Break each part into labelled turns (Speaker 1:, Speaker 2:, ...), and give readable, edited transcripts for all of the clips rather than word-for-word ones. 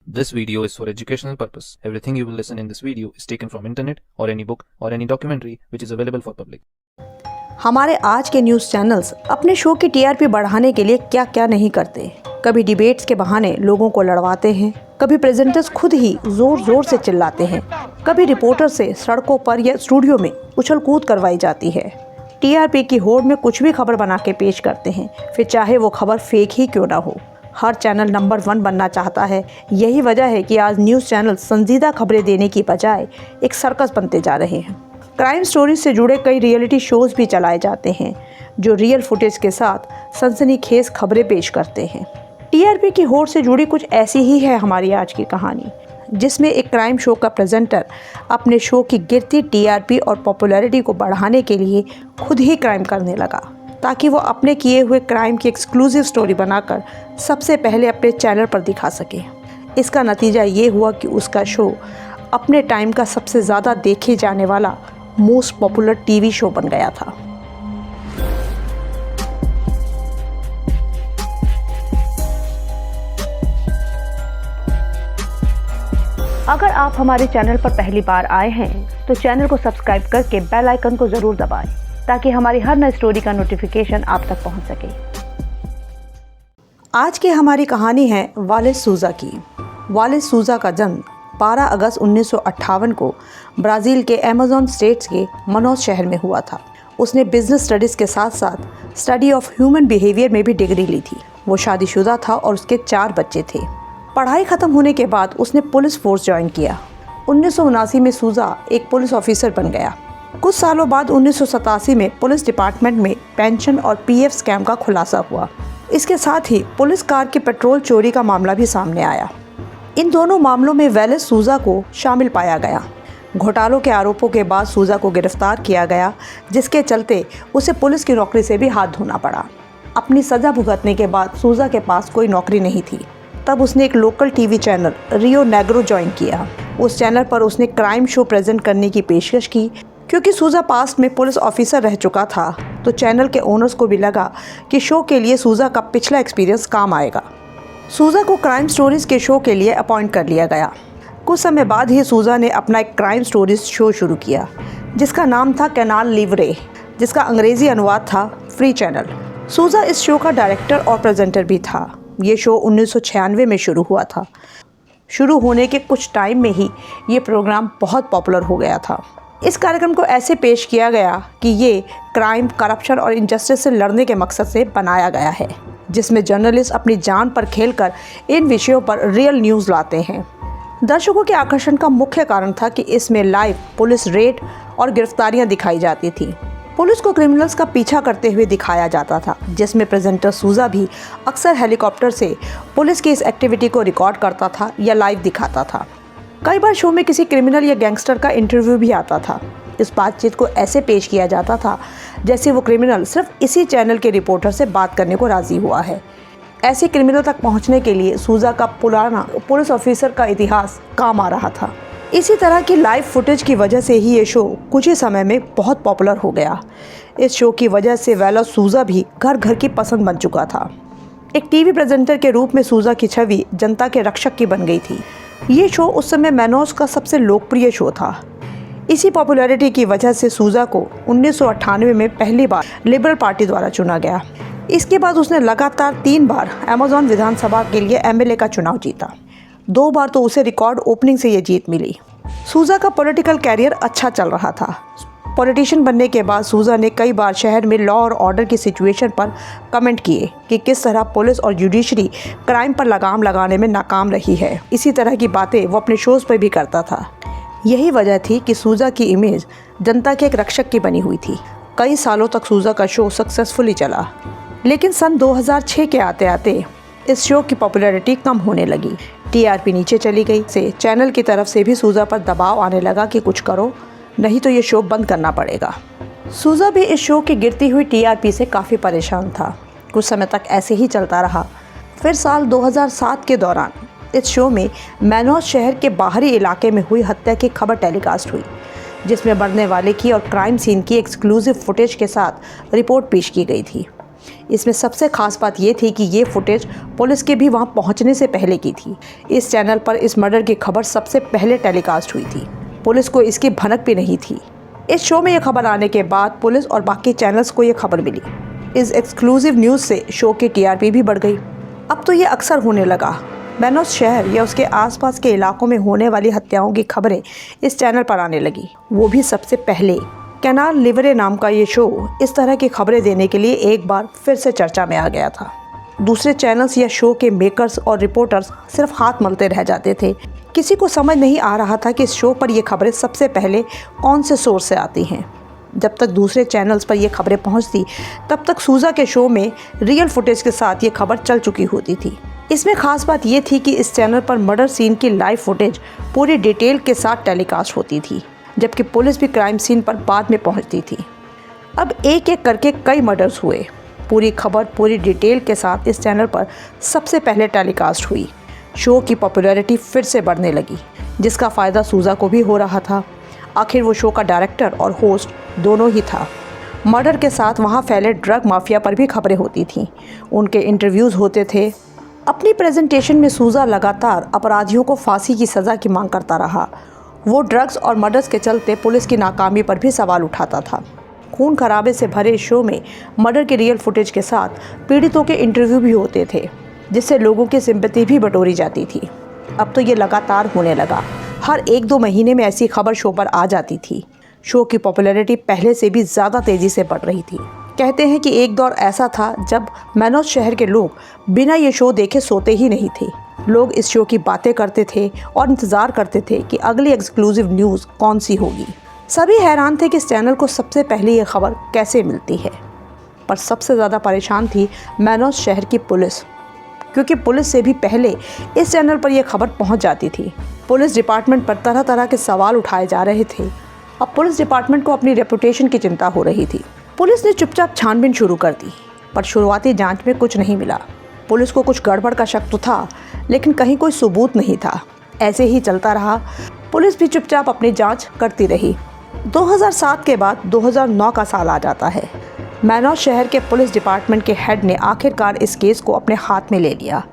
Speaker 1: This video is for educational purpose. Everything you will listen in this video is taken from internet or any book or any documentary which is available for public.
Speaker 2: हमारे आज के news channels अपने show की TRP बढ़ाने के लिए क्या क्या नहीं करते। कभी डिबेट्स के बहाने लोगों को लड़वाते हैं, कभी प्रेजेंटर्स खुद ही जोर जोर से चिल्लाते हैं, कभी रिपोर्टर से सड़कों पर या स्टूडियो में उछल कूद करवाई जाती है। टीआरपी की होड़ में कुछ भी खबर बना के पेश करते हैं, फिर चाहे वो खबर फेक ही क्यों ना हो। हर चैनल नंबर 1 बनना चाहता है। यही वजह है कि आज न्यूज़ चैनल संजीदा खबरें देने की बजाय एक सर्कस बनते जा रहे हैं। क्राइम स्टोरीज से जुड़े कई रियलिटी शोज़ भी चलाए जाते हैं जो रियल फुटेज के साथ सनसनीखेज खबरें पेश करते हैं। टीआरपी की होड़ से जुड़ी कुछ ऐसी ही है हमारी आज की कहानी, जिसमें एक क्राइम शो का प्रेजेंटर अपने शो की गिरती टीआरपी और पॉपुलैरिटी को बढ़ाने के लिए खुद ही क्राइम करने लगा, ताकि वो अपने किए हुए क्राइम की एक्सक्लूसिव स्टोरी बनाकर सबसे पहले अपने चैनल पर दिखा सके। इसका नतीजा ये हुआ कि उसका शो अपने टाइम का सबसे ज़्यादा देखे जाने वाला मोस्ट पॉपुलर टीवी शो बन गया था। अगर आप हमारे चैनल पर पहली बार आए हैं तो चैनल को सब्सक्राइब करके बेल आइकन को ज़रूर दबाएं, ताकि हमारी हर नई स्टोरी का नोटिफिकेशन आप तक पहुंच सके। आज की हमारी कहानी है वालेस सूजा की। वालेस सूजा का जन्म 12 अगस्त 1958 को ब्राज़ील के अमेज़न स्टेट्स के मनोस शहर में हुआ था। उसने बिजनेस स्टडीज़ के साथ साथ स्टडी ऑफ ह्यूमन बिहेवियर में भी डिग्री ली थी। वो शादीशुदा था और उसके 4 बच्चे थे। पढ़ाई ख़त्म होने के बाद उसने पुलिस फोर्स ज्वाइन किया। 1979 में सूजा एक पुलिस ऑफिसर बन गया। कुछ सालों बाद 1987 में पुलिस डिपार्टमेंट में पेंशन और पीएफ स्कैम का खुलासा हुआ। इसके साथ ही पुलिस कार के पेट्रोल चोरी का मामला भी सामने आया। इन दोनों मामलों में वालेस सूजा को शामिल पाया गया। घोटालों के आरोपों के बाद सूजा को गिरफ्तार किया गया, जिसके चलते उसे पुलिस की नौकरी से भी हाथ धोना पड़ा। अपनी सज़ा भुगतने के बाद सूजा के पास कोई नौकरी नहीं थी। तब उसने एक local TV channel Rio Negro join किया। उस चैनल पर उसने क्राइम शो प्रेजेंट करने की पेशकश की। क्योंकि सूजा पास्ट में पुलिस ऑफिसर रह चुका था, तो चैनल के ओनर्स को भी लगा कि शो के लिए सूजा का पिछला एक्सपीरियंस काम आएगा। सूजा को क्राइम स्टोरीज़ के शो के लिए अपॉइंट कर लिया गया। कुछ समय बाद ही सूजा ने अपना एक क्राइम स्टोरीज शो शुरू किया, जिसका नाम था कैनाल लिवरे, जिसका अंग्रेज़ी अनुवाद था फ्री चैनल। सूजा इस शो का डायरेक्टर और प्रेजेंटर भी था। ये शो 1996 में शुरू हुआ था। शुरू होने के कुछ टाइम में ही ये प्रोग्राम बहुत पॉपुलर हो गया था। इस कार्यक्रम को ऐसे पेश किया गया कि ये क्राइम, करप्शन और इनजस्टिस से लड़ने के मकसद से बनाया गया है, जिसमें जर्नलिस्ट अपनी जान पर खेलकर इन विषयों पर रियल न्यूज़ लाते हैं। दर्शकों के आकर्षण का मुख्य कारण था कि इसमें लाइव पुलिस रेड और गिरफ्तारियां दिखाई जाती थी। पुलिस को क्रिमिनल्स का पीछा करते हुए दिखाया जाता था, जिसमें प्रेजेंटर सूजा भी अक्सर हेलीकॉप्टर से पुलिस की इस एक्टिविटी को रिकॉर्ड करता था या लाइव दिखाता था। कई बार शो में किसी क्रिमिनल या गैंगस्टर का इंटरव्यू भी आता था। इस बातचीत को ऐसे पेश किया जाता था जैसे वो क्रिमिनल सिर्फ इसी चैनल के रिपोर्टर से बात करने को राज़ी हुआ है। ऐसे क्रिमिनल तक पहुंचने के लिए सूजा का पुराना पुलिस ऑफिसर का इतिहास काम आ रहा था। इसी तरह की लाइव फुटेज की वजह से ही ये शो कुछ ही समय में बहुत पॉपुलर हो गया। इस शो की वजह से वालेस सूजा भी घर घर की पसंद बन चुका था। एक टीवी प्रेजेंटर के रूप में सूजा की छवि जनता के रक्षक की बन गई थी। ये शो उस समय मैनोस का सबसे लोकप्रिय शो था। इसी पॉपुलैरिटी की वजह से सूजा को 1998 में पहली बार लिबरल पार्टी द्वारा चुना गया। इसके बाद उसने लगातार 3 बार अमेज़न विधानसभा के लिए एमएलए का चुनाव जीता। 2 बार तो उसे रिकॉर्ड ओपनिंग से ये जीत मिली। सूजा का पॉलिटिकल कैरियर अच्छा चल रहा था। पॉलिटिशियन बनने के बाद सूजा ने कई बार शहर में लॉ और ऑर्डर की सिचुएशन पर कमेंट किए कि किस तरह पुलिस और जुडिशरी क्राइम पर लगाम लगाने में नाकाम रही है। इसी तरह की बातें वो अपने शोज़ पर भी करता था। यही वजह थी कि सूजा की इमेज जनता के एक रक्षक की बनी हुई थी। कई सालों तक सूजा का शो सक्सेसफुली चला, लेकिन सन 2006 के आते आते इस शो की पॉपुलैरिटी कम होने लगी। टीआरपी नीचे चली गई से चैनल की तरफ से भी सूजा पर दबाव आने लगा कि कुछ करो, नहीं तो ये शो बंद करना पड़ेगा। सूजा भी इस शो की गिरती हुई टीआरपी से काफ़ी परेशान था। कुछ समय तक ऐसे ही चलता रहा। फिर साल 2007 के दौरान इस शो में मैनोस शहर के बाहरी इलाके में हुई हत्या की खबर टेलीकास्ट हुई, जिसमें मरने वाले की और क्राइम सीन की एक्सक्लूसिव फुटेज के साथ रिपोर्ट पेश की गई थी। इसमें सबसे खास बात ये थी कि ये फुटेज पुलिस के भी वहाँ पहुँचने से पहले की थी। इस चैनल पर इस मर्डर की खबर सबसे पहले टेलीकास्ट हुई थी। पुलिस को इसकी भनक भी नहीं थी। इस शो में यह खबर आने के बाद पुलिस और बाकी चैनल्स को यह खबर मिली। इस एक्सक्लूसिव न्यूज़ से शो की टीआरपी भी बढ़ गई। अब तो ये अक्सर होने लगा। मैनोस शहर या उसके आसपास के इलाकों में होने वाली हत्याओं की खबरें इस चैनल पर आने लगी, वो भी सबसे पहले। कैनाल लिवरे नाम का ये शो इस तरह की खबरें देने के लिए एक बार फिर से चर्चा में आ गया था। दूसरे चैनल्स या शो के मेकर्स और रिपोर्टर्स सिर्फ हाथ मलते रह जाते थे। किसी को समझ नहीं आ रहा था कि इस शो पर ये खबरें सबसे पहले कौन से सोर्स से आती हैं। जब तक दूसरे चैनल्स पर ये खबरें पहुंचती, तब तक सूजा के शो में रियल फुटेज के साथ ये खबर चल चुकी होती थी। इसमें खास बात ये थी कि इस चैनल पर मर्डर सीन की लाइव फुटेज पूरी डिटेल के साथ टेलीकास्ट होती थी, जबकि पुलिस भी क्राइम सीन पर बाद में पहुंचती थी। अब एक एक करके कई मर्डर्स हुए। पूरी खबर पूरी डिटेल के साथ इस चैनल पर सबसे पहले टेलीकास्ट हुई। शो की पॉपुलैरिटी फिर से बढ़ने लगी, जिसका फ़ायदा सूजा को भी हो रहा था। आखिर वो शो का डायरेक्टर और होस्ट दोनों ही था। मर्डर के साथ वहाँ फैले ड्रग माफिया पर भी खबरें होती थीं। उनके इंटरव्यूज़ होते थे। अपनी प्रेजेंटेशन में सूजा लगातार अपराधियों को फांसी की सज़ा की मांग करता रहा। वो ड्रग्स और मर्डर्स के चलते पुलिस की नाकामी पर भी सवाल उठाता था। खून खराबे से भरे इस शो में मर्डर के रियल फुटेज के साथ पीड़ितों के इंटरव्यू भी होते थे, जिससे लोगों की सिंपैथी भी बटोरी जाती थी। अब तो ये लगातार होने लगा। हर 1-2 महीने में ऐसी खबर शो पर आ जाती थी। शो की पॉपुलैरिटी पहले से भी ज़्यादा तेज़ी से बढ़ रही थी। कहते हैं कि एक दौर ऐसा था जब मैनोस शहर के लोग बिना ये शो देखे सोते ही नहीं थे। लोग इस शो की बातें करते थे और इंतज़ार करते थे कि अगली एक्सक्लूसिव न्यूज़ कौन सी होगी। सभी हैरान थे कि इस चैनल को सबसे पहले ये खबर कैसे मिलती है। पर सबसे ज़्यादा परेशान थी मैनोस शहर की पुलिस, क्योंकि पुलिस से भी पहले इस चैनल पर यह खबर पहुंच जाती थी। पुलिस डिपार्टमेंट पर तरह तरह के सवाल उठाए जा रहे थे। अब पुलिस डिपार्टमेंट को अपनी रेपुटेशन की चिंता हो रही थी। पुलिस ने चुपचाप छानबीन शुरू कर दी, पर शुरुआती जांच में कुछ नहीं मिला। पुलिस को कुछ गड़बड़ का शक तो था, लेकिन कहीं कोई सबूत नहीं था। ऐसे ही चलता रहा। पुलिस भी चुपचाप अपनी जांच करती रही। 2007 के बाद 2009 का साल आ जाता है। मैनोस शहर के पुलिस डिपार्टमेंट के हेड ने आखिरकार इस केस को अपने हाथ में ले लिया।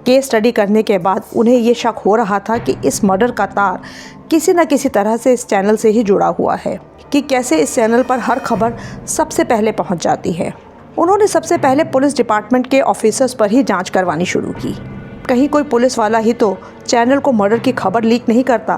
Speaker 2: केस स्टडी करने के बाद उन्हें ये शक हो रहा था कि इस मर्डर का तार किसी न किसी तरह से इस चैनल से ही जुड़ा हुआ है, कि कैसे इस चैनल पर हर खबर सबसे पहले पहुंच जाती है। उन्होंने सबसे पहले पुलिस डिपार्टमेंट के ऑफिसर्स पर ही जांच करवानी शुरू की। कहीं कोई पुलिस वाला ही तो चैनल को मर्डर की खबर लीक नहीं करता,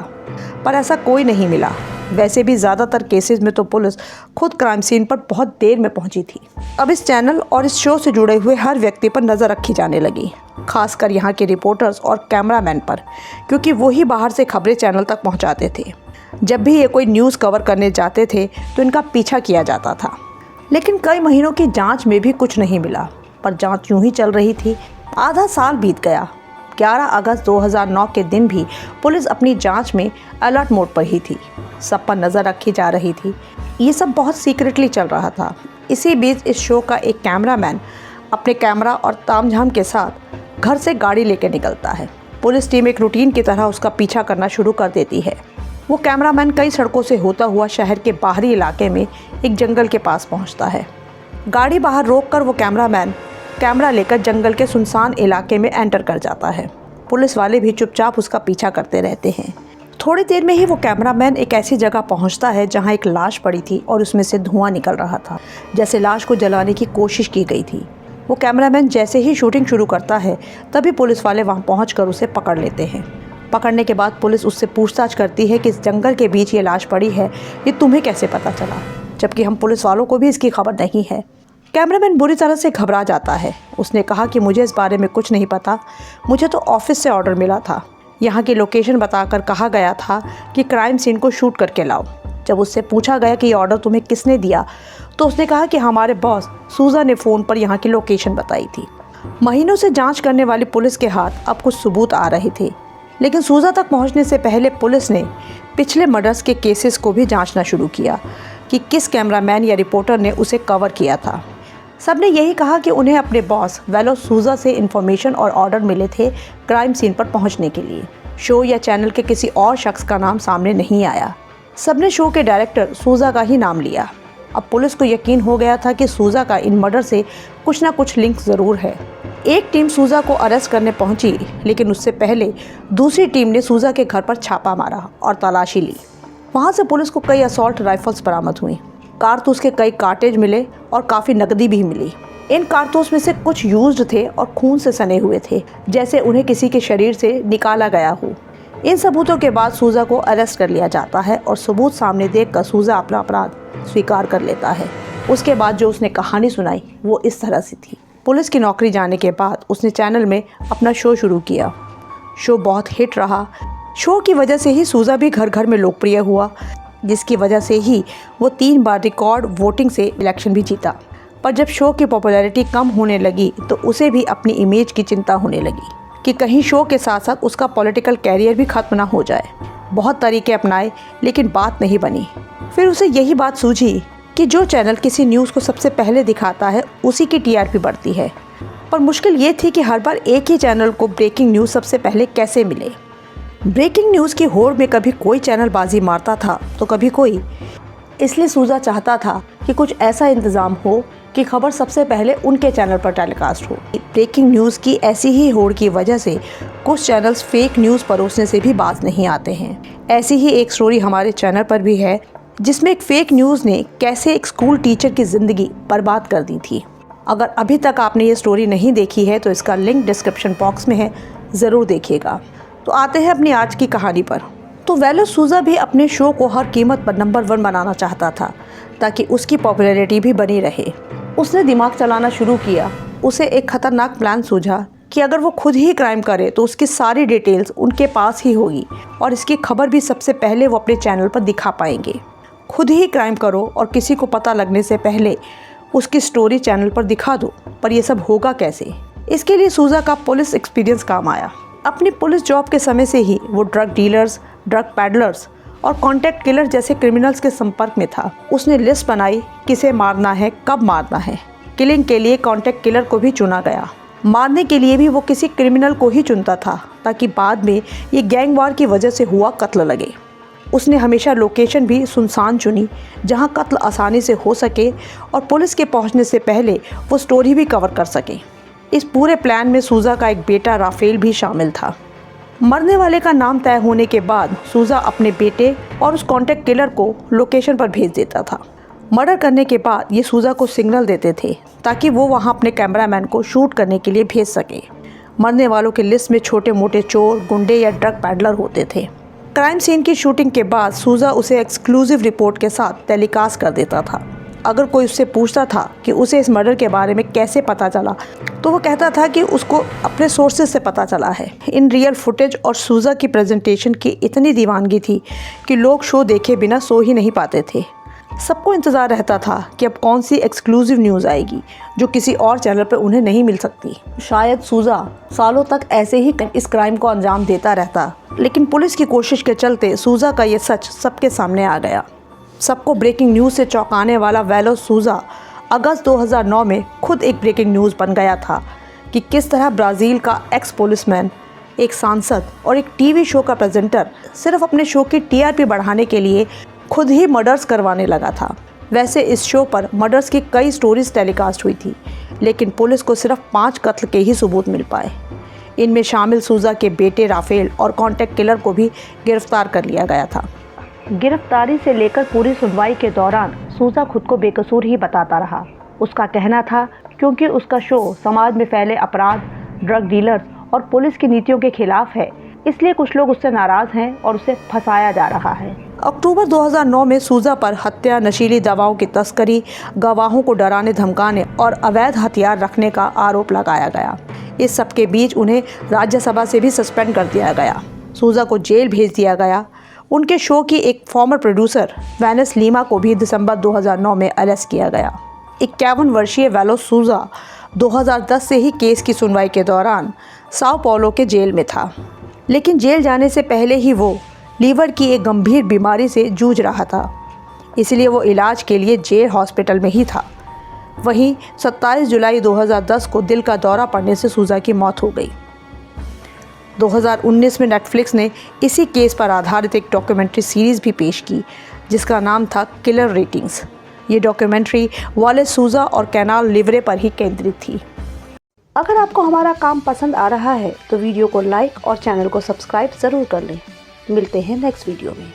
Speaker 2: पर ऐसा कोई नहीं मिला। वैसे भी ज़्यादातर केसेस में तो पुलिस खुद क्राइम सीन पर बहुत देर में पहुंची थी। अब इस चैनल और इस शो से जुड़े हुए हर व्यक्ति पर नज़र रखी जाने लगी, खासकर यहाँ के रिपोर्टर्स और कैमरामैन पर, क्योंकि वही बाहर से खबरें चैनल तक पहुँचाते थे। जब भी ये कोई न्यूज़ कवर करने जाते थे तो इनका पीछा किया जाता था। लेकिन कई महीनों की जाँच में भी कुछ नहीं मिला, पर जाँच यूँ ही चल रही थी। आधा साल बीत गया। 11 अगस्त 2009 के दिन भी पुलिस अपनी जांच में अलर्ट मोड पर ही थी। सब पर नज़र रखी जा रही थी। ये सब बहुत सीक्रेटली चल रहा था। इसी बीच इस शो का एक कैमरामैन अपने कैमरा और तामझाम के साथ घर से गाड़ी लेकर निकलता है। पुलिस टीम एक रूटीन की तरह उसका पीछा करना शुरू कर देती है। वो कैमरामैन कई सड़कों से होता हुआ शहर के बाहरी इलाके में एक जंगल के पास पहुँचता है। गाड़ी बाहर रोककर वो कैमरामैन कैमरा लेकर जंगल के सुनसान इलाके में एंटर कर जाता है। पुलिस वाले भी चुपचाप उसका पीछा करते रहते हैं। थोड़ी देर में ही वो कैमरामैन एक ऐसी जगह पहुंचता है जहां एक लाश पड़ी थी और उसमें से धुआं निकल रहा था, जैसे लाश को जलाने की कोशिश की गई थी। वो कैमरामैन जैसे ही शूटिंग शुरू करता है, तभी पुलिस वाले वहां पहुंचकर उसे पकड़ लेते हैं। पकड़ने के बाद पुलिस उससे पूछताछ करती है कि इस जंगल के बीच ये लाश पड़ी है, ये तुम्हें कैसे पता चला, जबकि हम पुलिस वालों को भी इसकी खबर नहीं है। कैमरामैन बुरी तरह से घबरा जाता है। उसने कहा कि मुझे इस बारे में कुछ नहीं पता, मुझे तो ऑफिस से ऑर्डर मिला था। यहाँ की लोकेशन बताकर कहा गया था कि क्राइम सीन को शूट करके लाओ। जब उससे पूछा गया कि ये ऑर्डर तुम्हें किसने दिया, तो उसने कहा कि हमारे बॉस सूजा ने फ़ोन पर यहाँ की लोकेशन बताई थी। महीनों से जांच करने वाली पुलिस के हाथ अब कुछ सबूत आ रहे थे, लेकिन सूजा तक पहुँचने से पहले पुलिस ने पिछले मर्डर्स के केसेस को भी जाँचना शुरू किया कि किस कैमरामैन या रिपोर्टर ने उसे कवर किया था। सबने यही कहा कि उन्हें अपने बॉस वेलो सूजा से इन्फॉर्मेशन और ऑर्डर मिले थे क्राइम सीन पर पहुंचने के लिए। शो या चैनल के किसी और शख्स का नाम सामने नहीं आया। सबने शो के डायरेक्टर सूजा का ही नाम लिया। अब पुलिस को यकीन हो गया था कि सूजा का इन मर्डर से कुछ ना कुछ लिंक ज़रूर है। एक टीम सूजा को अरेस्ट करने पहुंची, लेकिन उससे पहले दूसरी टीम ने सूजा के घर पर छापा मारा और तलाशी ली। वहां से पुलिस को कई असॉल्ट राइफल्स बरामद हुई, कारतूस के कई कार्टेज मिले और काफ़ी नकदी भी मिली। इन कारतूस में से कुछ यूज्ड थे और खून से सने हुए थे, जैसे उन्हें किसी के शरीर से निकाला गया हो। इन सबूतों के बाद सूजा को अरेस्ट कर लिया जाता है और सबूत सामने देखकर सूजा अपना अपराध स्वीकार कर लेता है। उसके बाद जो उसने कहानी सुनाई वो इस तरह से थी। पुलिस की नौकरी जाने के बाद उसने चैनल में अपना शो शुरू किया। शो बहुत हिट रहा। शो की वजह से ही सूजा भी घर घर में लोकप्रिय हुआ, जिसकी वजह से ही वो 3 बार रिकॉर्ड वोटिंग से इलेक्शन भी जीता। पर जब शो की पॉपुलैरिटी कम होने लगी तो उसे भी अपनी इमेज की चिंता होने लगी कि कहीं शो के साथ साथ उसका पॉलिटिकल कैरियर भी खत्म ना हो जाए। बहुत तरीके अपनाए, लेकिन बात नहीं बनी। फिर उसे यही बात सूझी कि जो चैनल किसी न्यूज़ को सबसे पहले दिखाता है उसी की टीआरपी बढ़ती है। पर मुश्किल ये थी कि हर बार एक ही चैनल को ब्रेकिंग न्यूज़ सबसे पहले कैसे मिले। ब्रेकिंग न्यूज़ की होड़ में कभी कोई चैनल बाजी मारता था तो कभी कोई। इसलिए सूजा चाहता था कि कुछ ऐसा इंतज़ाम हो कि खबर सबसे पहले उनके चैनल पर टेलीकास्ट हो। ब्रेकिंग न्यूज़ की ऐसी ही होड़ की वजह से कुछ चैनल्स फेक न्यूज़ परोसने से भी बाज नहीं आते हैं। ऐसी ही एक स्टोरी हमारे चैनल पर भी है, जिसमें एक फेक न्यूज़ ने कैसे एक स्कूल टीचर की ज़िंदगी बर्बाद कर दी थी। अगर अभी तक आपने ये स्टोरी नहीं देखी है तो इसका लिंक डिस्क्रिप्शन बॉक्स में है, ज़रूर देखिएगा। तो आते हैं अपनी आज की कहानी पर। तो वेलो सूजा भी अपने शो को हर कीमत पर नंबर 1 बनाना चाहता था, ताकि उसकी पॉपुलैरिटी भी बनी रहे। उसने दिमाग चलाना शुरू किया। उसे एक खतरनाक प्लान सूझा कि अगर वो खुद ही क्राइम करे तो उसकी सारी डिटेल्स उनके पास ही होगी और इसकी खबर भी सबसे पहले वो अपने चैनल पर दिखा पाएंगे। खुद ही क्राइम करो और किसी को पता लगने से पहले उसकी स्टोरी चैनल पर दिखा दो। पर यह सब होगा कैसे? इसके लिए सूजा का पुलिस एक्सपीरियंस काम आया। अपनी पुलिस जॉब के समय से ही वो ड्रग डीलर्स, ड्रग पैडलर्स और कॉन्टैक्ट किलर जैसे क्रिमिनल्स के संपर्क में था। उसने लिस्ट बनाई, किसे मारना है, कब मारना है। किलिंग के लिए कॉन्टैक्ट किलर को भी चुना गया। मारने के लिए भी वो किसी क्रिमिनल को ही चुनता था, ताकि बाद में ये गैंग वार की वजह से हुआ कत्ल लगे। उसने हमेशा लोकेशन भी सुनसान चुनी, जहां कत्ल आसानी से हो सके और पुलिस के पहुंचने से पहले वो स्टोरी भी कवर कर सके। इस पूरे प्लान में सूजा का एक बेटा राफेल भी शामिल था। मरने वाले का नाम तय होने के बाद सूजा अपने बेटे और उस कॉन्टैक्ट किलर को लोकेशन पर भेज देता था। मर्डर करने के बाद ये सूजा को सिग्नल देते थे, ताकि वो वहाँ अपने कैमरामैन को शूट करने के लिए भेज सके। मरने वालों की लिस्ट में छोटे मोटे चोर, गुंडे या ड्रग पैडलर होते थे। क्राइम सीन की शूटिंग के बाद सूजा उसे एक्सक्लूसिव रिपोर्ट के साथ टेलीकास्ट कर देता था। अगर कोई उससे पूछता था कि उसे इस मर्डर के बारे में कैसे पता चला, तो वो कहता था कि उसको अपने सोर्सेज से पता चला है। इन रियल फुटेज और सूजा की प्रेजेंटेशन की इतनी दीवानगी थी कि लोग शो देखे बिना सो ही नहीं पाते थे। सबको इंतज़ार रहता था कि अब कौन सी एक्सक्लूसिव न्यूज़ आएगी जो किसी और चैनल पर उन्हें नहीं मिल सकती। शायद सूजा सालों तक ऐसे ही इस क्राइम को अंजाम देता रहता, लेकिन पुलिस की कोशिश के चलते सूजा का ये सच सबके सामने आ गया। सबको ब्रेकिंग न्यूज़ से चौंकाने वाला वेलो सूजा अगस्त 2009 में खुद एक ब्रेकिंग न्यूज़ बन गया था कि किस तरह ब्राज़ील का एक्स पुलिसमैन, एक सांसद और एक टीवी शो का प्रेजेंटर सिर्फ अपने शो की टीआरपी बढ़ाने के लिए खुद ही मर्डर्स करवाने लगा था। वैसे इस शो पर मर्डर्स की कई स्टोरीज टेलीकास्ट हुई थी, लेकिन पुलिस को सिर्फ 5 कत्ल के ही सबूत मिल पाए। इनमें शामिल सूजा के बेटे राफेल और कॉन्टैक्ट किलर को भी गिरफ्तार कर लिया गया था। गिरफ्तारी से लेकर पूरी सुनवाई के दौरान सूजा खुद को बेकसूर ही बताता रहा। उसका कहना था क्योंकि उसका शो समाज में फैले अपराध, ड्रग डीलर्स और पुलिस की नीतियों के खिलाफ है, इसलिए कुछ लोग उससे नाराज़ हैं और उसे फंसाया जा रहा है। अक्टूबर 2009 में सूजा पर हत्या, नशीली दवाओं की तस्करी, गवाहों को डराने धमकाने और अवैध हथियार रखने का आरोप लगाया गया। इस सब के बीच उन्हें राज्यसभा से भी सस्पेंड कर दिया गया। सूजा को जेल भेज दिया गया। उनके शो की एक फॉर्मर प्रोड्यूसर वेनिस लीमा को भी दिसंबर 2009 में अरेस्ट किया गया। 51 वर्षीय वेलो सूजा 2010 से ही केस की सुनवाई के दौरान साओ paulo के जेल में था, लेकिन जेल जाने से पहले ही वो लीवर की एक गंभीर बीमारी से जूझ रहा था, इसलिए वो इलाज के लिए जेल हॉस्पिटल में ही था। वहीं 27 जुलाई 2010 को दिल का दौरा पड़ने से सूजा की मौत हो गई। 2019 में नेटफ्लिक्स ने इसी केस पर आधारित एक डॉक्यूमेंट्री सीरीज़ भी पेश की, जिसका नाम था किलर रेटिंग्स। ये डॉक्यूमेंट्री वालेस सूजा और कैनाल लिवरे पर ही केंद्रित थी। अगर आपको हमारा काम पसंद आ रहा है तो वीडियो को लाइक और चैनल को सब्सक्राइब ज़रूर कर लें। मिलते हैं नेक्स्ट वीडियो में।